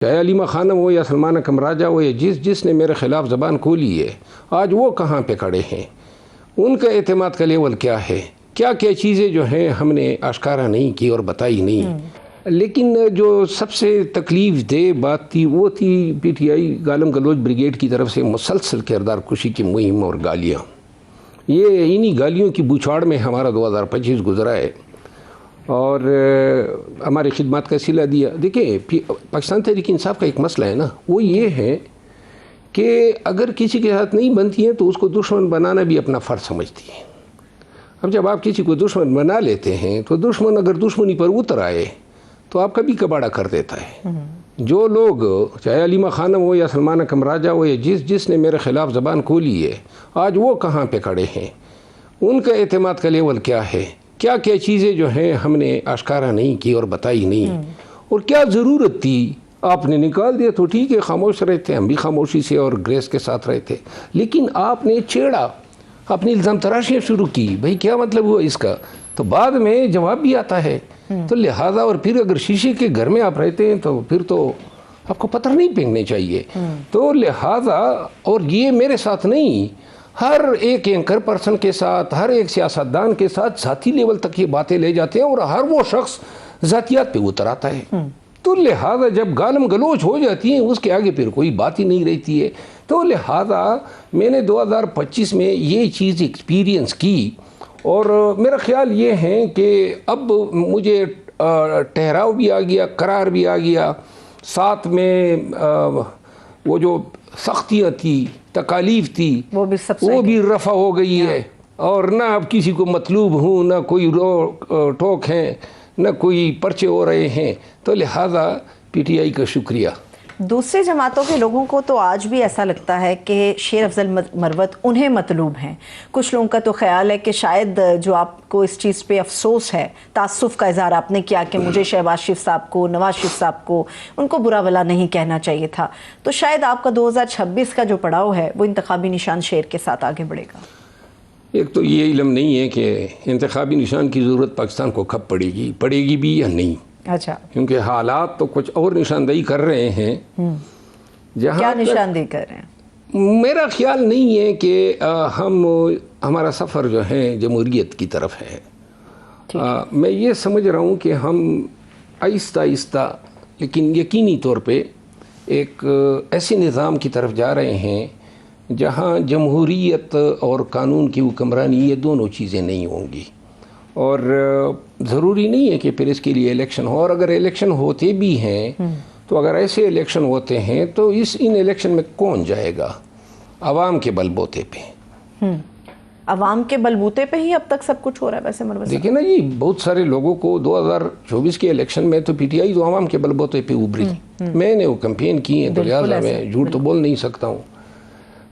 چاہے علیمہ خانم ہو یا سلمان اکرم راجہ ہو یا جس نے میرے خلاف زبان کھولی ہے، آج وہ کہاں پہ کھڑے ہیں، ان کا اعتماد کا لیول کیا ہے، کیا کیا چیزیں جو ہیں ہم نے آشکارا نہیں کی اور بتائی نہیں۔ لیکن جو سب سے تکلیف دہ بات تھی وہ تھی پی ٹی آئی گالم گلوچ بریگیڈ کی طرف سے مسلسل کردار کشی کی مہم اور گالیاں۔ یہ انہی گالیوں کی بوچھاڑ میں ہمارا 2025 گزرا ہے اور ہماری خدمات کا صلہ دیا۔ دیکھیں، پاکستان تحریک انصاف کا ایک مسئلہ ہے نا، وہ یہ ہے کہ اگر کسی کے ساتھ نہیں بنتی ہیں تو اس کو دشمن بنانا بھی اپنا فرض سمجھتی ہے۔ اب جب آپ کسی کو دشمن بنا لیتے ہیں تو دشمن اگر دشمنی پر اتر آئے تو آپ کا بھی کباڑہ کر دیتا ہے۔ جو لوگ چاہے علیمہ خانم ہو یا سلمان اکرم راجہ ہو یا جس نے میرے خلاف زبان کھولی ہے، آج وہ کہاں پہ کھڑے ہیں، ان کا اعتماد کا لیول کیا ہے، کیا کیا چیزیں جو ہیں ہم نے آشکارا نہیں کی اور بتائی نہیں، اور کیا ضرورت تھی۔ آپ نے نکال دیا تو ٹھیک ہے، خاموش رہے تھے، ہم بھی خاموشی سے اور گریس کے ساتھ رہے تھے، لیکن آپ نے چھیڑا، اپنی الزام تراشیاں شروع کی، بھئی کیا مطلب ہوا اس کا، تو بعد میں جواب بھی آتا ہے۔ تو لہٰذا اور پھر اگر شیشے کے گھر میں آپ رہتے ہیں تو پھر تو آپ کو پتھر نہیں پھینکنے چاہیے۔ تو لہٰذا، اور یہ میرے ساتھ نہیں، ہر ایک اینکر پرسن کے ساتھ، ہر ایک سیاستدان کے ساتھ ذاتی لیول تک یہ باتیں لے جاتے ہیں اور ہر وہ شخص ذاتیات پہ اتر آتا ہے۔ تو لہٰذا جب گالم گلوچ ہو جاتی ہیں اس کے آگے پھر کوئی بات ہی نہیں رہتی ہے۔ تو لہٰذا میں نے 2025 میں یہ چیز ایکسپیرینس کی، اور میرا خیال یہ ہے کہ اب مجھے ٹھہراؤ بھی آ گیا، قرار بھی آ گیا، ساتھ میں وہ جو سختیاں تھی، تکالیف تھی، وہ بھی رفع ہو گئی ہے، اور نہ اب کسی کو مطلوب ہوں، نہ کوئی ٹوک ہے، نہ کوئی پرچے ہو رہے ہیں۔ تو لہٰذا پی ٹی آئی کا شکریہ۔ دوسرے جماعتوں کے لوگوں کو تو آج بھی ایسا لگتا ہے کہ شیر افضل مروت انہیں مطلوب ہیں۔ کچھ لوگوں کا تو خیال ہے کہ شاید جو آپ کو اس چیز پہ افسوس ہے، تاسف کا اظہار آپ نے کیا کہ مجھے شہباز شریف صاحب کو، نواز شریف صاحب کو، ان کو برا بھلا نہیں کہنا چاہیے تھا، تو شاید آپ کا 2026 کا جو پڑاؤ ہے وہ انتخابی نشان شیر کے ساتھ آگے بڑھے گا۔ ایک تو یہ علم نہیں ہے کہ انتخابی نشان کی ضرورت پاکستان کو کب پڑے گی بھی یا نہیں۔ اچھا، کیونکہ حالات تو کچھ اور نشاندہی کر رہے ہیں۔ کیا نشاندہی کر رہے ہیں؟ میرا خیال نہیں ہے کہ ہمارا سفر جو ہے جمہوریت کی طرف ہے۔ میں یہ سمجھ رہا ہوں کہ ہم آہستہ آہستہ لیکن یقینی طور پہ ایک ایسے نظام کی طرف جا رہے ہیں جہاں جمہوریت اور قانون کی حکمرانی یہ دونوں چیزیں نہیں ہوں گی، اور ضروری نہیں ہے کہ پھر اس کے لیے الیکشن ہو، اور اگر الیکشن ہوتے بھی ہیں تو اگر ایسے الیکشن ہوتے ہیں تو ان الیکشن میں کون جائے گا؟ عوام کے بل بوتے پہ۔ عوام کے بل بوتے پہ ہی اب تک سب کچھ ہو رہا ہے ویسے مروت صاحب؟ دیکھیں نا جی، بہت سارے لوگوں کو 2024 کے الیکشن میں تو پی ٹی آئی تو عوام کے بل بوتے پہ ابھری، میں نے وہ کمپین کی ہے، تو لہٰذا میں جھوٹ تو بول نہیں سکتا ہوں۔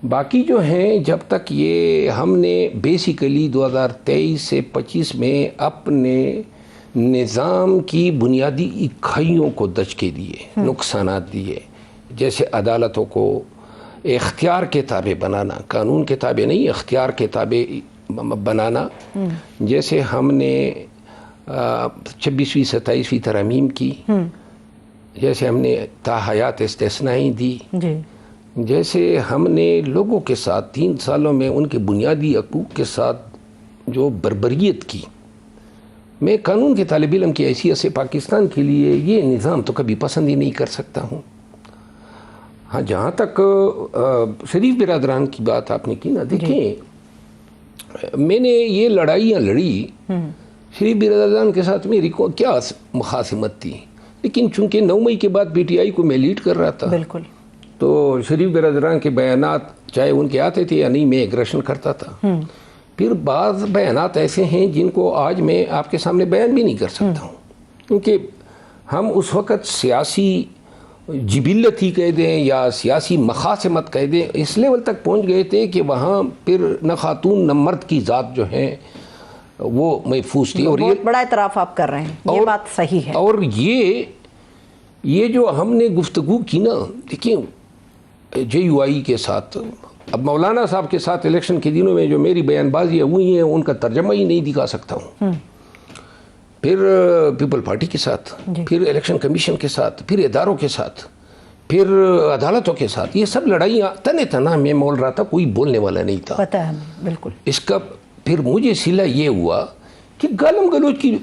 باقی جو ہیں، جب تک یہ ہم نے بیسیکلی 2023 سے 25 میں اپنے نظام کی بنیادی اکھائیوں کو دھچکے دیے، نقصانات دیے، جیسے عدالتوں کو اختیار کے تابع بنانا، قانون کے تابع نہیں، اختیار کے تابع بنانا، جیسے ہم نے 26ویں 27ویں ترامیم کی، جیسے ہم نے تاحیات استثنائی دی، جیسے ہم نے لوگوں کے ساتھ 3 سالوں میں ان کے بنیادی حقوق کے ساتھ جو بربریت کی۔ میں قانون کے طالب علم کی حیثیت سے پاکستان کے لیے یہ نظام تو کبھی پسند ہی نہیں کر سکتا ہوں۔ ہاں، جہاں تک شریف برادران کی بات آپ نے کی نا، دیکھیں میں نے یہ لڑائیاں لڑی، شریف برادران کے ساتھ میری کیا مخاصمت تھی، لیکن چونکہ 9 مئی کے بعد پی ٹی آئی کو میں لیڈ کر رہا تھا، بالکل، تو شریف برادران کے بیانات چاہے ان کے آتے تھے یا نہیں، میں ایگریشن کرتا تھا۔ پھر بعض بیانات ایسے ہیں جن کو آج میں آپ کے سامنے بیان بھی نہیں کر سکتا ہوں، کیونکہ ہم اس وقت سیاسی جبلت ہی کہہ دیں یا سیاسی مخاصمت کہہ دیں، اس لیول تک پہنچ گئے تھے کہ وہاں پھر نہ خاتون نہ مرد کی ذات جو ہے وہ محفوظ تھی۔ اور بہت بڑا اعتراف آپ کر رہے ہیں، یہ بات صحیح ہے۔ اور یہ جو ہم نے گفتگو کی نا، دیکھیں جے یو آئی کے ساتھ، اب مولانا صاحب کے ساتھ الیکشن کے دنوں میں جو میری بیان بازیاں ہوئی ہیں ان کا ترجمہ ہی نہیں دکھا سکتا ہوں، پھر پیپل پارٹی کے ساتھ، پھر الیکشن کمیشن کے ساتھ، پھر اداروں کے ساتھ، پھر عدالتوں کے ساتھ، یہ سب لڑائیاں تنے تنا میں مول رہا تھا، کوئی بولنے والا نہیں تھا، پتہ ہے ہمیں بالکل اس کا۔ پھر مجھے صلہ یہ ہوا کہ گالم گلوچ کی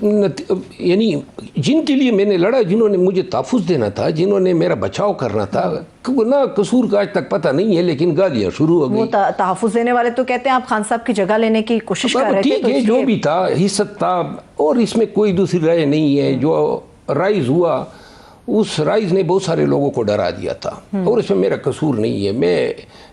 یعنی جن کے لیے میں نے لڑا، جنہوں نے مجھے تحفظ دینا تھا، جنہوں نے میرا بچاؤ کرنا تھا، نہ قصور کا آج تک پتہ نہیں ہے، لیکن گالیاں شروع ہو گئی۔ وہ تحفظ دینے والے تو کہتے ہیں آپ خان صاحب کی جگہ لینے کی کوشش کر رہے تھے، ٹھیک ہے، جو بھی تھا حصت تھا، اور اس میں کوئی دوسری رائے نہیں ہے۔ جو رائز ہوا، اس رائز نے بہت سارے لوگوں کو ڈرا دیا تھا، اور اس میں میرا قصور نہیں ہے۔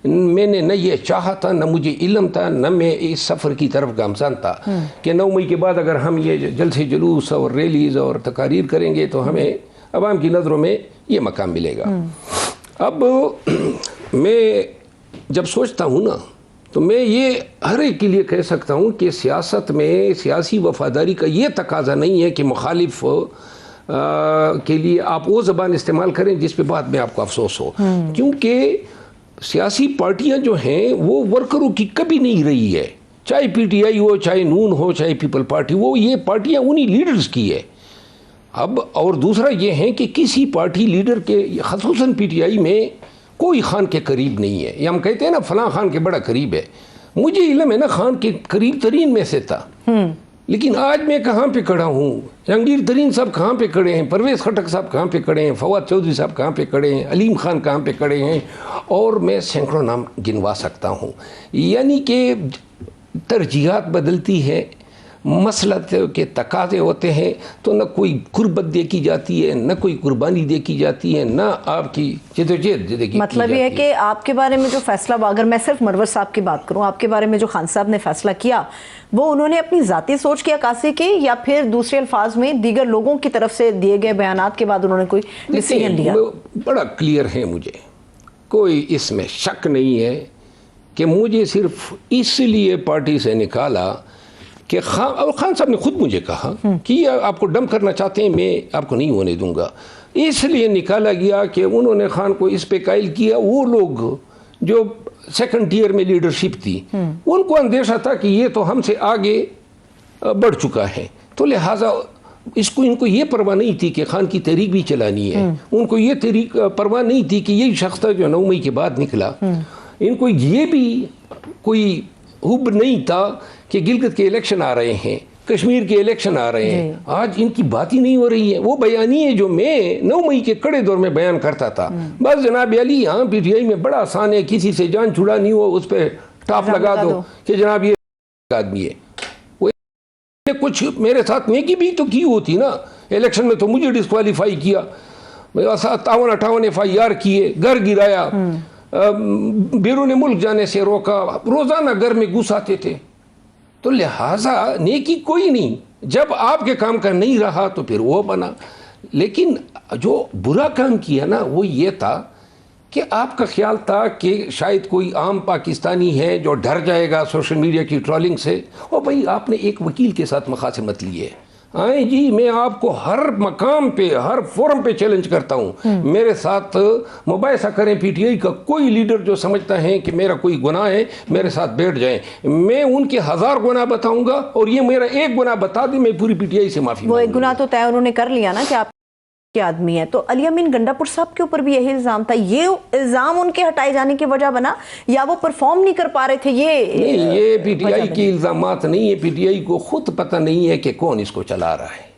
میں نے نہ یہ چاہا تھا، نہ مجھے علم تھا، نہ میں اس سفر کی طرف گامزن تھا کہ 9 مئی کے بعد اگر ہم یہ جلسے جلوس اور ریلیز اور تقاریر کریں گے تو ہمیں عوام کی نظروں میں یہ مقام ملے گا۔ اب میں جب سوچتا ہوں نا، تو میں یہ ہر ایک کے لیے کہہ سکتا ہوں کہ سیاست میں سیاسی وفاداری کا یہ تقاضا نہیں ہے کہ مخالف کے لیے آپ وہ زبان استعمال کریں جس پہ بعد میں آپ کو افسوس ہو، کیونکہ سیاسی پارٹیاں جو ہیں وہ ورکروں کی کبھی نہیں رہی ہے، چاہے پی ٹی آئی ہو، چاہے نون ہو، چاہے پیپل پارٹی ہو، یہ پارٹیاں انہی لیڈرز کی ہے۔ اب اور دوسرا یہ ہے کہ کسی پارٹی لیڈر کے، خصوصاً پی ٹی آئی میں کوئی خان کے قریب نہیں ہے، یہ ہم کہتے ہیں نا فلاں خان کے بڑا قریب ہے، مجھے علم ہے نا خان کے قریب ترین میں سے تھا، لیکن آج میں کہاں پہ کھڑا ہوں؟ جہانگیر ترین صاحب کہاں پہ کھڑے ہیں، پرویز خٹک صاحب کہاں پہ کھڑے ہیں، فواد چودھری صاحب کہاں پہ کھڑے ہیں، علیم خان کہاں پہ کھڑے ہیں، اور میں سینکڑوں نام گنوا سکتا ہوں۔ یعنی کہ ترجیحات بدلتی ہے، مسلط کے تقاضے ہوتے ہیں، تو نہ کوئی قربت دیکھی جاتی ہے، نہ کوئی قربانی دیکھی جاتی ہے، نہ آپ کی جدوجہد دیکھی۔ مطلب یہ ہے کہ آپ کے بارے میں جو فیصلہ، اگر میں صرف مرور صاحب کی بات کروں، آپ کے بارے میں جو خان صاحب نے فیصلہ کیا، وہ انہوں نے اپنی ذاتی سوچ کی عکاسی کی، یا پھر دوسرے الفاظ میں دیگر لوگوں کی طرف سے دیے گئے بیانات کے بعد انہوں نے کوئی ڈیسیژن لیا؟ بڑا کلیئر ہے، مجھے کوئی اس میں شک نہیں ہے کہ مجھے صرف اس لیے پارٹی سے نکالا کہ خان صاحب نے خود مجھے کہا کہ یہ آپ کو ڈم کرنا چاہتے ہیں، میں آپ کو نہیں ہونے دوں گا، اس لیے نکالا گیا کہ انہوں نے خان کو اس پہ قائل کیا۔ وہ لوگ جو سیکنڈ ٹیئر میں لیڈرشپ تھی، ان کو اندیشہ تھا کہ یہ تو ہم سے آگے بڑھ چکا ہے، تو لہٰذا ان کو یہ پرواہ نہیں تھی کہ خان کی تحریک بھی چلانی ہے، ان کو یہ تحریک پرواہ نہیں تھی کہ یہی شخص تھا جو 9 مئی کے بعد نکلا، ان کو یہ بھی کوئی حب نہیں تھا کہ گلگت کے الیکشن آ رہے ہیں، کشمیر کے الیکشن آ رہے ہیں، آج ان کی بات ہی نہیں ہو رہی ہے۔ وہ بیانیے جو میں 9 مئی کے کڑے دور میں بیان کرتا تھا، بس جناب علی یہاں پی ٹی آئی میں بڑا آسان ہے، کسی سے جان چھڑانی ہو اس پہ ٹاپ لگا دو کہ جناب یہ آدمی ہے۔ وہ کچھ میرے ساتھ نیکی بھی تو کی ہوتی نا، الیکشن میں تو مجھے ڈسکوالیفائی کیا، 57-58 FIR کیے، گھر گرایا، بیرون ملک جانے سے روکا، روزانہ گھر میں گھس آتے تھے، تو لہٰذا نیکی کوئی نہیں، جب آپ کے کام کا نہیں رہا تو پھر وہ بنا۔ لیکن جو برا کام کیا نا وہ یہ تھا کہ آپ کا خیال تھا کہ شاید کوئی عام پاکستانی ہے جو ڈر جائے گا سوشل میڈیا کی ٹرولنگ سے، اور بھائی آپ نے ایک وکیل کے ساتھ مخاصمت لی ہے، آئیں جی میں آپ کو ہر مقام پہ، ہر فورم پہ چیلنج کرتا ہوں، میرے ساتھ مباحثہ کریں، پی ٹی آئی کا کوئی لیڈر جو سمجھتا ہے کہ میرا کوئی گناہ ہے میرے ساتھ بیٹھ جائیں، میں ان کے 1000 گناہ بتاؤں گا، اور یہ میرا ایک گناہ بتا دیں میں پوری پی ٹی آئی سے معافی وہ ایک گناہ تو طے انہوں نے کر لیا نا کہ آپ کے آدمی ہے۔ تو علی امین گنڈا پور صاحب کے اوپر بھی یہی الزام تھا، یہ الزام ان کے ہٹائے جانے کی وجہ بنا، یا وہ پرفارم نہیں کر پا رہے تھے؟ یہ پی ٹی آئی کی الزامات نہیں ہے، پی ٹی آئی کو خود پتہ نہیں ہے کہ کون اس کو چلا رہا ہے۔